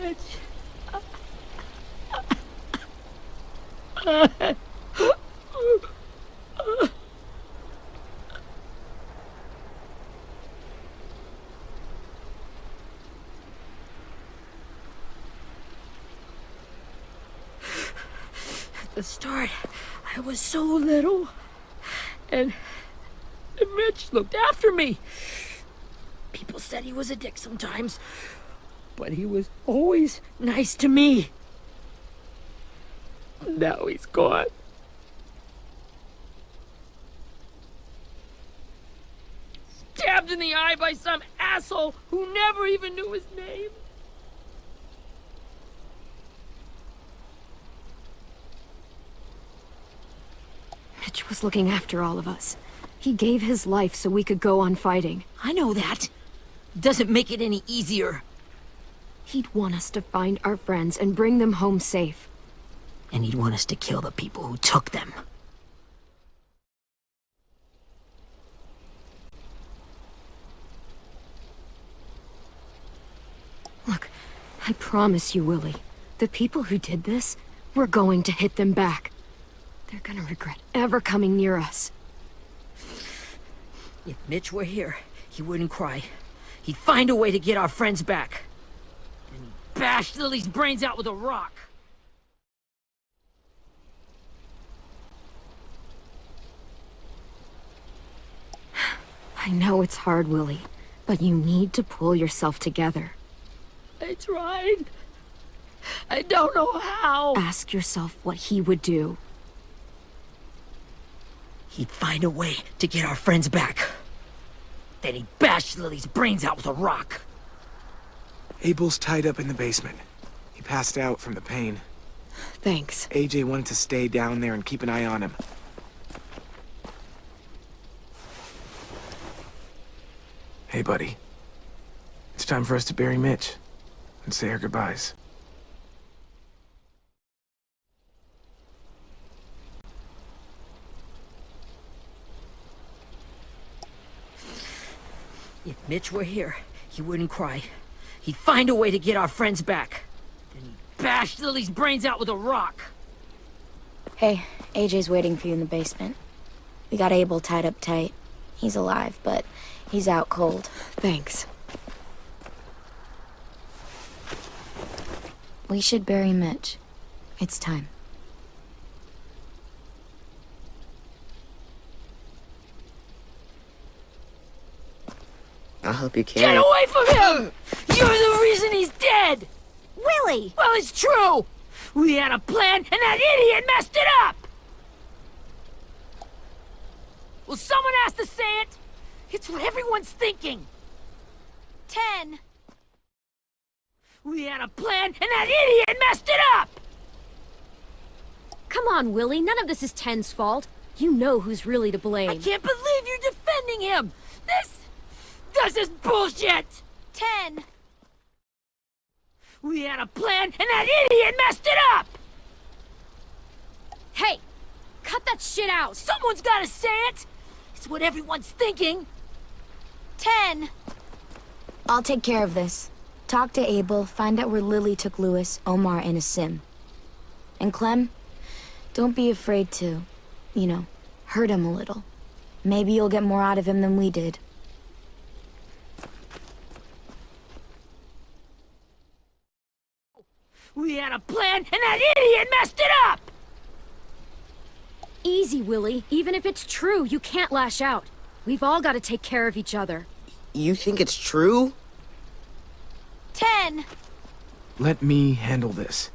Mitch. At the start, I was so little, and Mitch looked after me. People said he was a dick sometimes, but he was always nice to me. Now he's gone. Stabbed in the eye by some asshole who never even knew his name. Mitch was looking after all of us. He gave his life so we could go on fighting. I know that. Doesn't make it any easier. He'd want us to find our friends and bring them home safe. And he'd want us to kill the people who took them. Look, I promise you, Willy, the people who did this, we're going to hit them back. They're gonna regret ever coming near us. If Mitch were here, he wouldn't cry. He'd find a way to get our friends back. And he'd bash Lily's brains out with a rock. I know it's hard, Willy, but you need to pull yourself together. I tried. I don't know how. Ask yourself what he would do. He'd find a way to get our friends back. Then he'd bash Lily's brains out with a rock. Abel's tied up in the basement. He passed out from the pain. Thanks. AJ wanted to stay down there and keep an eye on him. Hey, buddy. It's time for us to bury Mitch and say our goodbyes. If Mitch were here, he wouldn't cry. He'd find a way to get our friends back. Then he'd bash Lily's brains out with a rock. Hey, AJ's waiting for you in the basement. We got Abel tied up tight. He's alive, but he's out cold. Thanks. We should bury Mitch. It's time. I'll help you carry. Get away from him! You're the reason he's dead! Willy! Well, it's true! We had a plan, and that idiot messed it up! Well, someone has to say it! It's what everyone's thinking! 10. We had a plan, and that idiot messed it up! Come on, Willy, none of this is Ten's fault. You know who's really to blame. I can't believe you're defending him! This is bullshit! 10. We had a plan, and that idiot messed it up! Hey! Cut that shit out! Someone's gotta say it! It's what everyone's thinking! 10. I'll take care of this. Talk to Abel, find out where Lily took Lewis, Omar, and a sim. And Clem, don't be afraid to, hurt him a little. Maybe you'll get more out of him than we did. We had a plan, and that idiot messed it up! Easy, Willy. Even if it's true, you can't lash out. We've all got to take care of each other. You think it's true? 10. Let me handle this.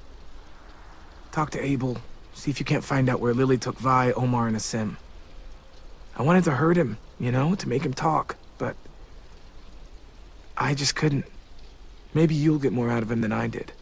Talk to Abel, see if you can't find out where Lily took Vi, Omar, and a sim. I wanted to hurt him, to make him talk, but I just couldn't. Maybe you'll get more out of him than I did.